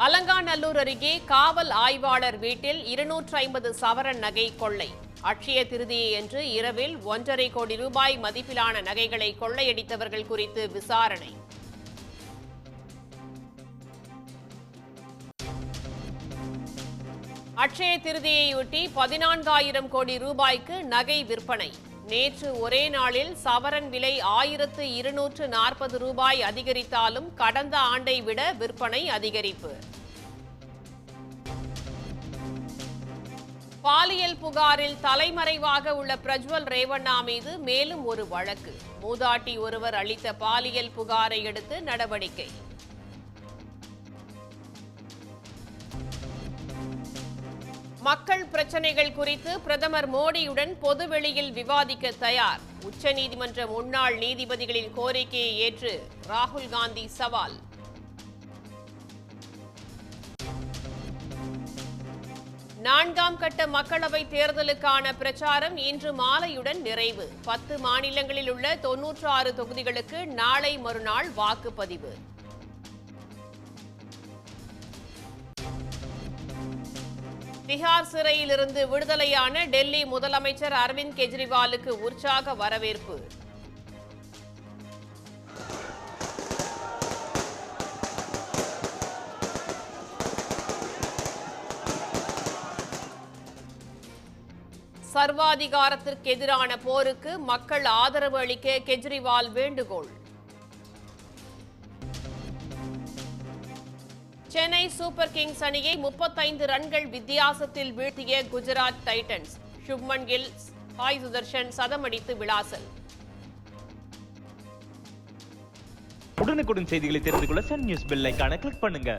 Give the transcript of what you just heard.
அலங்காநல்லூர் அருகே காவல் ஆய்வாளர் வீட்டில் 250 சவரன் நகை கொள்ளை. அட்சய திருதியன்று இரவில் 1.5 கோடி ரூபாய் மதிப்பிலான நகைகளை கொள்ளையடித்தவர்கள் குறித்து விசாரணை. அட்சய திருதியையொட்டி 14,000 கோடி ரூபாய்க்கு நகை விற்பனை. நேற்று ஒரே நாளில் சவரன் விலை 1,240 ரூபாய் அதிகரித்தாலும் கடந்த ஆண்டை விட விற்பனை அதிகரிப்பு. பாலியல் புகாரில் தலைமறைவாக உள்ள பிரஜ்வல் ரேவண்ணா மீது மேலும் ஒரு வழக்கு. மூதாட்டி ஒருவர் அளித்த பாலியல் புகாரை அடுத்து நடவடிக்கை. மக்கள் பிரச்சினைகள் குறித்து பிரதமர் மோடியுடன் பொதுவெளியில் விவாதிக்க தயார். உச்சநீதிமன்ற முன்னாள் நீதிபதிகளின் கோரிக்கையை ஏற்று ராகுல் காந்தி சவால். நான்காம் கட்ட மக்களவைத் தேர்தலுக்கான பிரச்சாரம் இன்று மாலையுடன் நிறைவு. 10 மாநிலங்களில் உள்ள 96 தொகுதிகளுக்கு நாளை மறுநாள் வாக்குப்பதிவு. திஹார் சிறையில் இருந்து விடுதலையான டெல்லி முதலமைச்சர் அரவிந்த் கெஜ்ரிவாலுக்கு உற்சாக வரவேற்பு. சர்வாதிகாரத்திற்கு எதிரான போருக்கு மக்கள் ஆதரவு அளிக்க கெஜ்ரிவால் வேண்டுகோள். சென்னை சூப்பர் கிங்ஸ் அணியை 35 ரன்கள் வித்தியாசத்தில் வீழ்த்திய குஜராத் டைட்டன்ஸ். சுப்மன் கில், சாய் சுதர்ஷன் சதமடித்து விளாசல். உடனுக்குடன் செய்திகளை தெரிந்து கொள்ள சன் நியூஸ் பெல் ஐகானை கிளிக் பண்ணுங்க.